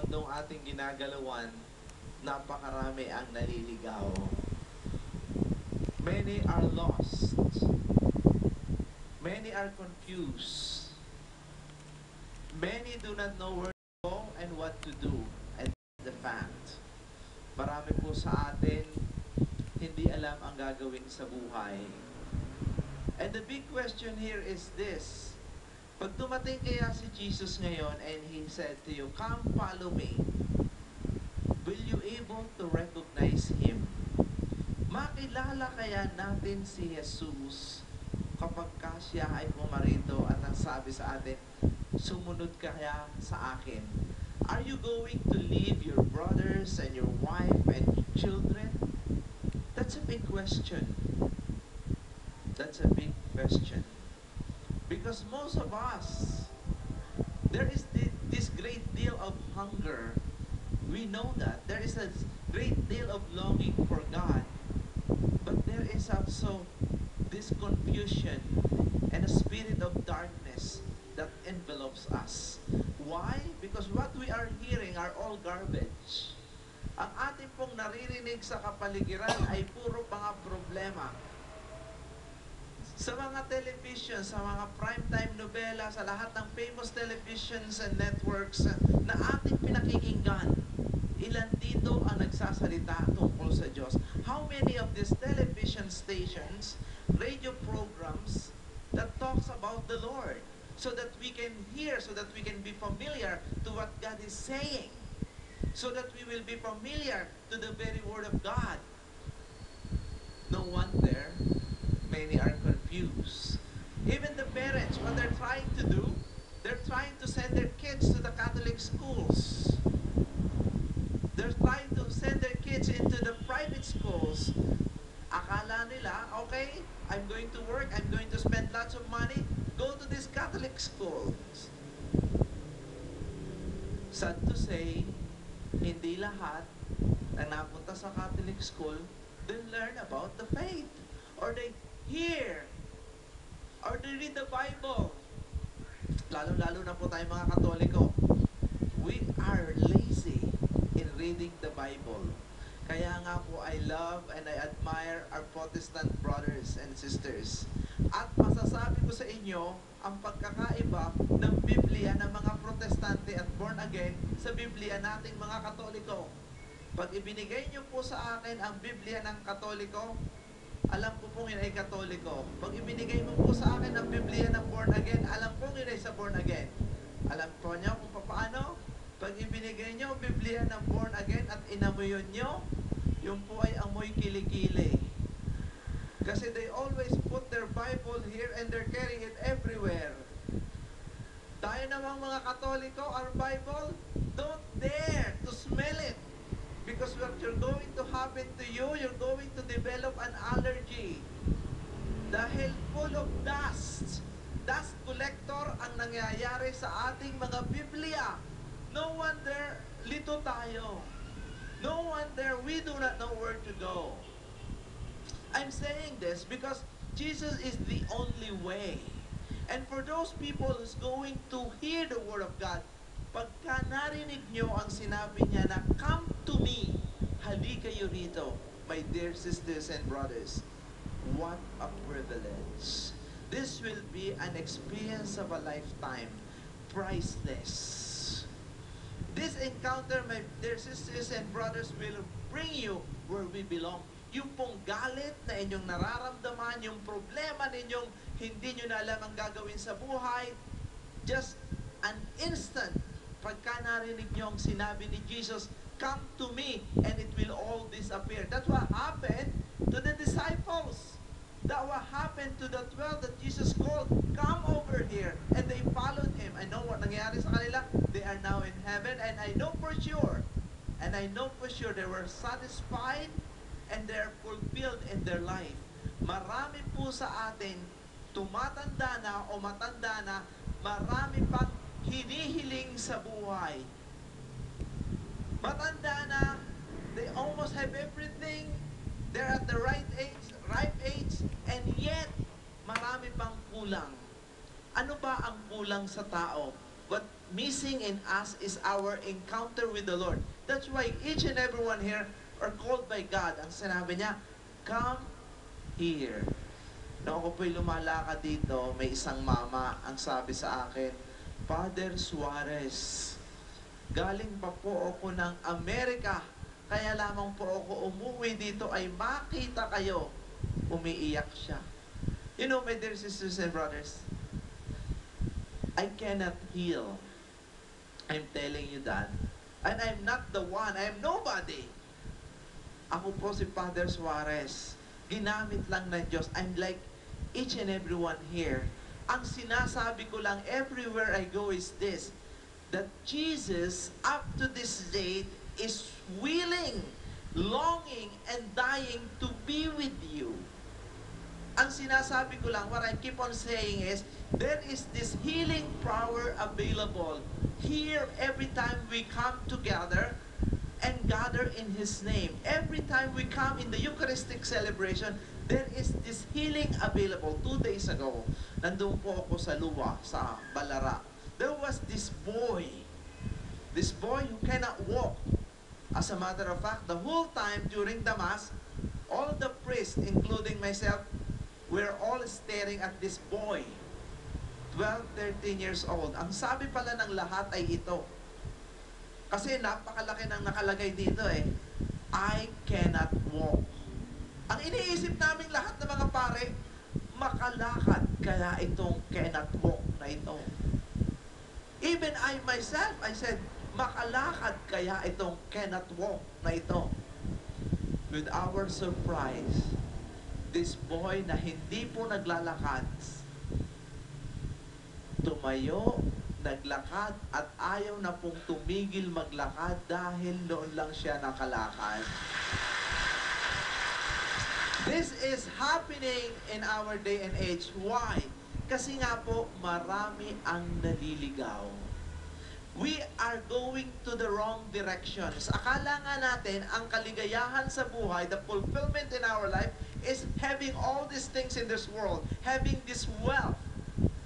mundong ating ginagalawan, napakarami ang naliligaw. Many are lost. Many are confused. Many do not know where to go and what to do. And the fact, marami po sa atin hindi alam ang gagawin sa buhay. And the big question here is this. Pag dumating kaya si Jesus ngayon and He said to you, "Come follow me," will you able to recognize Him? Makilala kaya natin si Jesus kapag siya ay pumarito at ang sabi sa atin, "Sumunod kaya sa akin"? Are you going to leave your brothers and your wife and children? That's a big question. That's a big question. Because most of us, there is this great deal of hunger. We know that. There is a great deal of longing for God. But there is also this confusion and a spirit of darkness that envelops us. Why? Because what we are hearing are all garbage. Ang ating pong naririnig sa kapaligiran ay puro mga problema. Sa mga television, sa mga primetime nobela, sa lahat ng famous televisions and networks na ating pinakikinggan, ilan dito ang nagsasalita tungkol sa Diyos? How many of these television stations, radio programs that talks about the Lord so that we can hear, so that we can be familiar to what God is saying, so that we will be familiar to the very Word of God? No wonder many are confused. Even the parents, what they're trying to do, they're trying to send their kids to the Catholic schools. They're trying to send their kids into the private schools. Akala nila, okay, I'm going to work, I'm going to spend lots of money, go to these Catholic schools. Sad to say, hindi lahat na napunta sa Catholic school, they learn about the faith. Or they hear, or they read the Bible. Lalo-lalo na po tayo mga Katoliko. We are lazy in reading the Bible. Kaya nga po, I love and I admire our Protestant brothers and sisters. At masasabi ko sa inyo, ang pagkakaiba ng Biblia ng mga Protestante at born again sa Biblia nating mga Katoliko. Pag ibinigay niyo po sa akin ang Biblia ng Katoliko, alam ko pong yun ay Katoliko. Pag ibinigay mo po sa akin ang Biblia ng born again, alam kong yun ay sa born again. Alam po niyo kung paano? Pag ibinigay niyo ang Biblia ng born again at inamoyon niyo, yun po ay amoy kilikili. Kasi they always put their Bible here and they're carrying it everywhere. Tayo namang mga Katoliko, our Bible, don't dare to smell it. Because what you're going to happen to you, you're going to develop an allergy. Dahil full of dust. Dust collector ang nangyayari sa ating mga Biblia. No wonder, lito tayo. No wonder we do not know where to go. I'm saying this because Jesus is the only way. And for those people who's going to hear the Word of God, pagka narinig nyo ang sinabi niya na, "Come to me," halika kayo rito, my dear sisters and brothers. What a privilege. This will be an experience of a lifetime, priceless. This encounter, my dear sisters and brothers, will bring you where we belong. Yung pong galit na inyong nararamdaman, yung problema ninyong hindi nyo na alam ang gagawin sa buhay, just an instant, pagka narinig nyo ang sinabi ni Jesus, "Come to me," and it will all disappear. That's what happened to the disciples. That what happened to the 12 that Jesus called, "Come over here," and they followed Him. I know what nangyari sa kanila. They are now in heaven, and I know for sure, they were satisfied and they are fulfilled in their life. Marami po sa atin, tumatanda na o matanda na, marami pang hinihiling sa buhay. Matanda na, they almost have everything, they're at the ripe age, and yet, marami pang kulang. Ano ba ang kulang sa tao? what missing in us is our encounter with the Lord. That's why each and everyone here are called by God. Ang sinabi niya, come here. Noong ako po'y lumalakad dito, may isang mama ang sabi sa akin, Father Suarez, galing pa po ako ng Amerika, kaya lamang po ako umuwi dito ay makita kayo. Umiiyak siya. You know, my dear sisters and brothers, I cannot heal. I'm telling you that. And I'm not the one. I am nobody. Ako po si Father Suarez. Ginamit lang ng Diyos. I'm like each and everyone here. Ang sinasabi ko lang everywhere I go is this, that Jesus, up to this date, is willing, longing, and dying to be with you. Ang sinasabi ko lang, what I keep on saying is, there is this healing power available here every time we come together and gather in His name. Every time we come in the Eucharistic celebration, there is this healing available. 2 days ago, nandun po ako sa Luwa, sa Balara. There was this boy who cannot walk. As a matter of fact, the whole time during the Mass, all the priests, including myself, we're all staring at this boy. 12, 13 years old. Ang sabi pala ng lahat ay ito. Kasi napakalaki ng nakalagay dito eh. I cannot walk. Ang iniisip namin lahat ng mga pare, makalakad kaya itong cannot walk na ito. Even I myself, I said, makalakad kaya itong cannot walk na ito. With our surprise, this boy na hindi po naglalakad, tumayo, naglakad, at ayaw na pong tumigil maglakad dahil noon lang siya nakalakad. This is happening in our day and age. Why? Kasi nga po, marami ang naliligaw. We are going to the wrong directions. Akala nga natin, ang kaligayahan sa buhay, the fulfillment in our life, is having all these things in this world, having this wealth.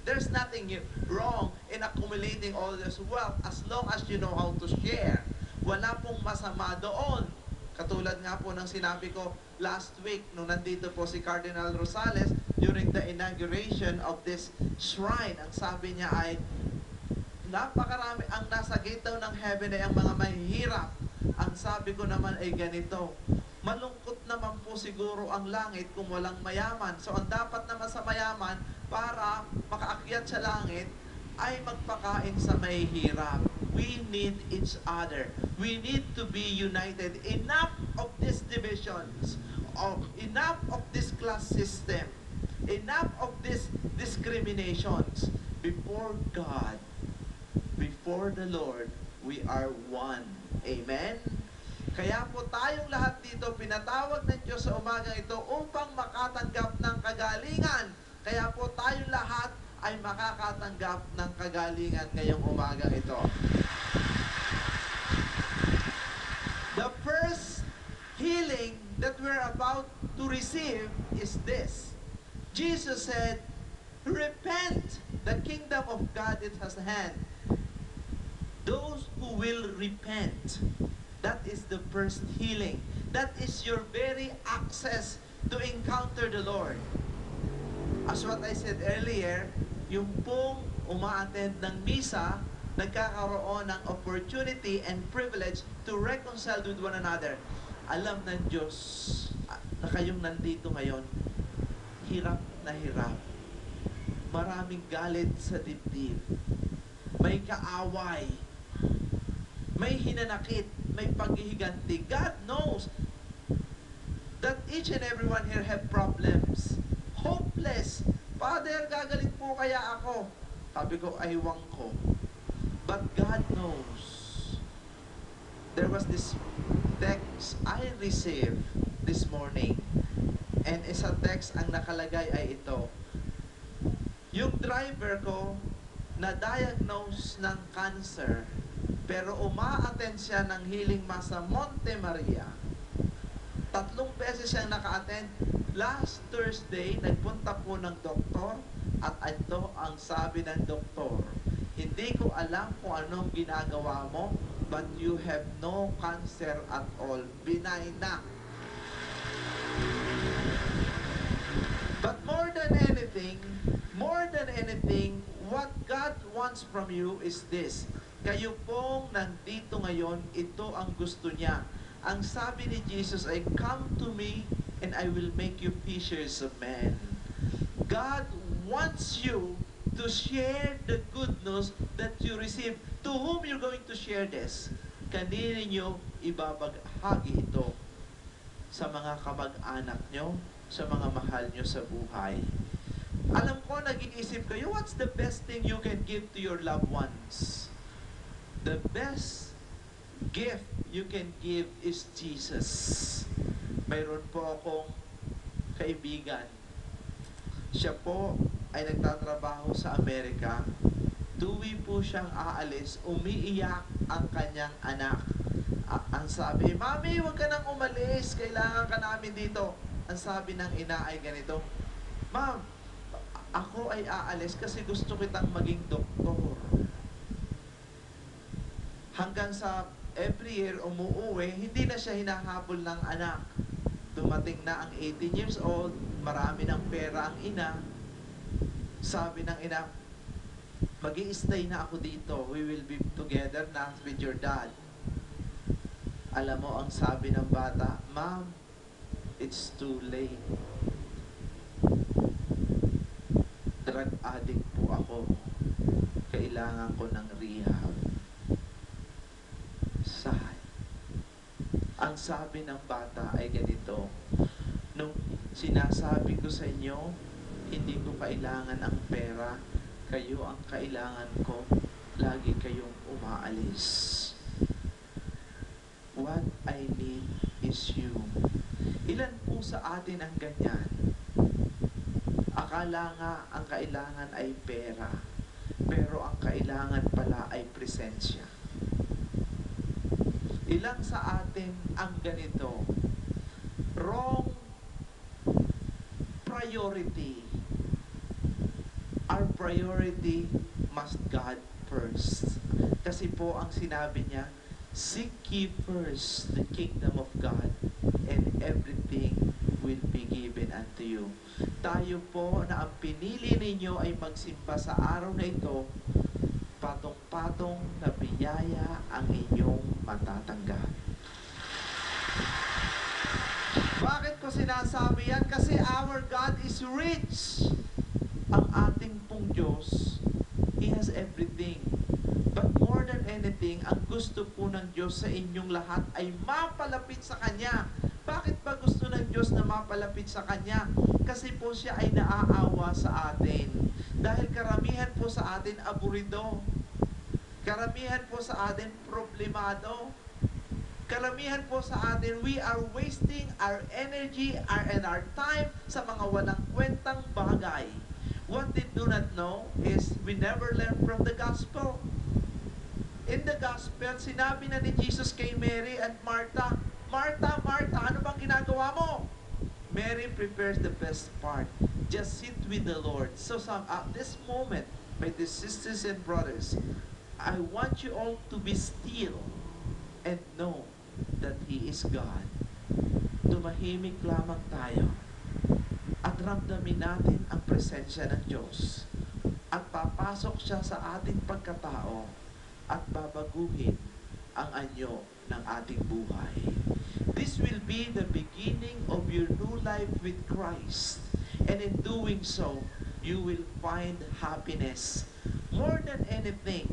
There's nothing wrong in accumulating all this wealth as long as you know how to share. Wala pong masama doon. Katulad nga po ng sinabi ko last week nung nandito po si Cardinal Rosales during the inauguration of this shrine. Ang sabi niya ay, napakarami ang nasa gate daw ng heaven ay ang mga mahihirap. Ang sabi ko naman ay ganito, malungkot naman po siguro ang langit kung walang mayaman. So ang dapat naman sa mayaman para makaakyat sa langit ay magpakain sa mahihirap. We need each other. We need to be united. Enough of these divisions, enough of this class system, enough of these discriminations. Before God, before the Lord, we are one. Amen? Kaya po tayong lahat dito, pinatawag ng Diyos sa umagang ito upang makatanggap ng kagalingan. Kaya po tayong lahat ay makakatanggap ng kagalingan ngayong umagang ito. The first healing that we're about to receive is this. Jesus said, repent, the kingdom of God is at hand. Those who will repent, that is the first healing. That is your very access to encounter the Lord. As what I said earlier, yung pong uma-attend ng misa, nagkakaroon ng opportunity and privilege to reconcile with one another. Alam ng Diyos na kayong nandito ngayon, hirap na hirap. Maraming galit sa dibdib. May kaaway. May hinanakit. May paghihiganti. God knows that each and everyone here have problems. Hopeless. Father, gagaling po kaya ako? Sabi ko, aywang ko. But God knows. There was this text I received this morning. And isa text ang nakalagay ay ito. Yung driver ko, na-diagnose ng cancer, pero uma-attend siya ng healing mass sa Monte Maria. 3 beses siyang naka-attend. Last Thursday, nagpunta po ng doktor at ito ang sabi ng doktor. hindi ko alam kung anong ginagawa mo, but you have no cancer at all. Benign na. But more than anything, what God wants from you is this. Kayo pong nandito ngayon, ito ang gusto niya. Ang sabi ni Jesus ay, "Come to me and I will make you fishers of men." God wants you to share the good news that you receive. To whom you're going to share this? Kanino nyo ibabahagi ito? Sa mga kamag-anak nyo, sa mga mahal nyo sa buhay. Alam ko, nag-iisip kayo, what's the best thing you can give to your loved ones? The best gift you can give is Jesus. Mayroon po akong kaibigan. Siya po ay nagtatrabaho sa Amerika. Tuwi po siyang aalis, umiiyak ang kanyang anak. Ang sabi, "Mami, huwag ka nang umalis. Kailangan ka namin dito." Ang sabi ng ina ay ganito, "Ma'am, ako ay aalis kasi gusto kitang maging doktor." Hanggang sa every year umuuwi, hindi na siya hinahabol ng anak. Dumating na ang 18 years old, marami ng pera ang ina. Sabi ng ina, "Mag-i-stay na ako dito. We will be together na with your dad." Alam mo ang sabi ng bata, "Ma'am, it's too late. Drug addict po ako. Kailangan ko ng rehab." Ang sabi ng bata ay ganito, "Nung sinasabi ko sa inyo, hindi ko kailangan ang pera, kayo ang kailangan ko, lagi kayong umaalis. What I need is you." Ilan po sa atin ang ganyan? Akala nga ang kailangan ay pera, pero ang kailangan pala ay presensya. Ilang sa atin ang ganito? Wrong priority. Our priority must God first. Kasi po ang sinabi niya, "Seek ye first the kingdom of God, and everything will be given unto you." Tayo po na ang pinili ninyo ay magsimba sa araw na ito, patong-patong na biyaya ang inyong matatanggap. Bakit ko sinasabi yan? Kasi our God is rich. Ang ating pong Diyos, He has everything. But more than anything, ang gusto po ng Diyos sa inyong lahat ay mapalapit sa Kanya. Bakit ba gusto ng Diyos na mapalapit sa Kanya? Kasi po siya ay naaawa sa atin. Dahil karamihan po sa atin aburido. Karamihan po sa atin problemado. Karamihan po sa atin, we are wasting our energy and our time sa mga walang kwentang bagay. What they do not know is we never learn from the gospel. In the gospel, sinabi na ni Jesus kay Mary and Martha, "Martha, Martha, ano bang ginagawa mo?" Mary prepares the best part. Just sit with the Lord. So at this moment, my dear sisters and brothers, I want you all to be still and know that He is God. Tumahimik lamang tayo at ramdamin natin ang presensya ng Diyos. At papasok siya sa ating pagkatao at babaguhin ang anyo ng ating buhay. This will be the beginning of your new life with Christ. And in doing so, you will find happiness. More than anything,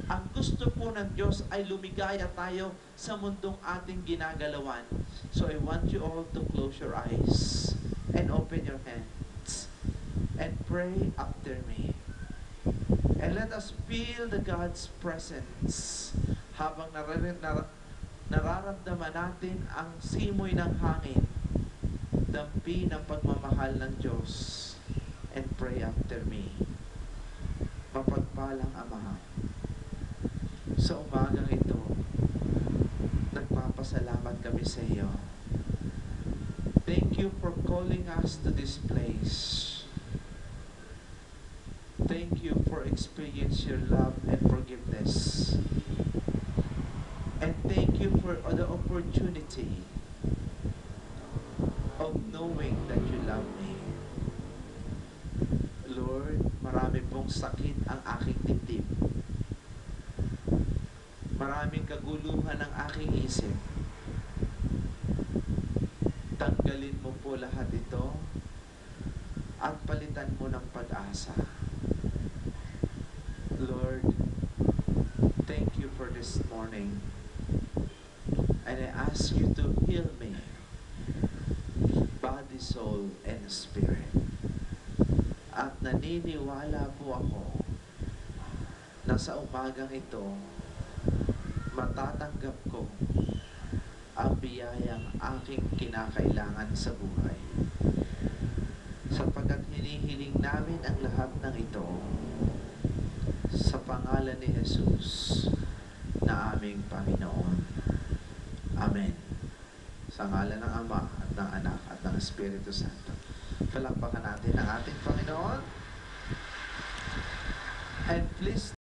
ang gusto po ng Diyos ay lumigaya tayo sa mundong ating ginagalawan. So I want you all to close your eyes and open your hands and pray after me. And let us feel the God's presence habang nararamdaman natin ang simoy ng hangin, dampi ng pagmamahal ng Diyos. And pray after me. Mapagpalang Ama, sa umagang ito, nagpapasalamat kami sa iyo. Thank you for calling us to this place. Thank you for experiencing your love and forgiveness. And thank you for the opportunity of knowing that you love me. Lord, marami pong sakit ang aking dibdib. Maraming kaguluhan ang aking isip. Tanggalin mo po lahat ito at palitan mo ng pag-asa. Lord, thank you for this morning. And I ask you to heal me, body, soul, and spirit. At naniniwala po ako na sa umagang ito, matatanggap ko ang biyayang aking kinakailangan sa buhay. Sapagkat hinihiling namin ang lahat ng ito sa pangalan ni Jesus na aming Panginoon. Amen. Sa ngalan ng Ama at ng Anak at ng Espiritu Santo. Palakpakan natin ang ating Panginoon. And please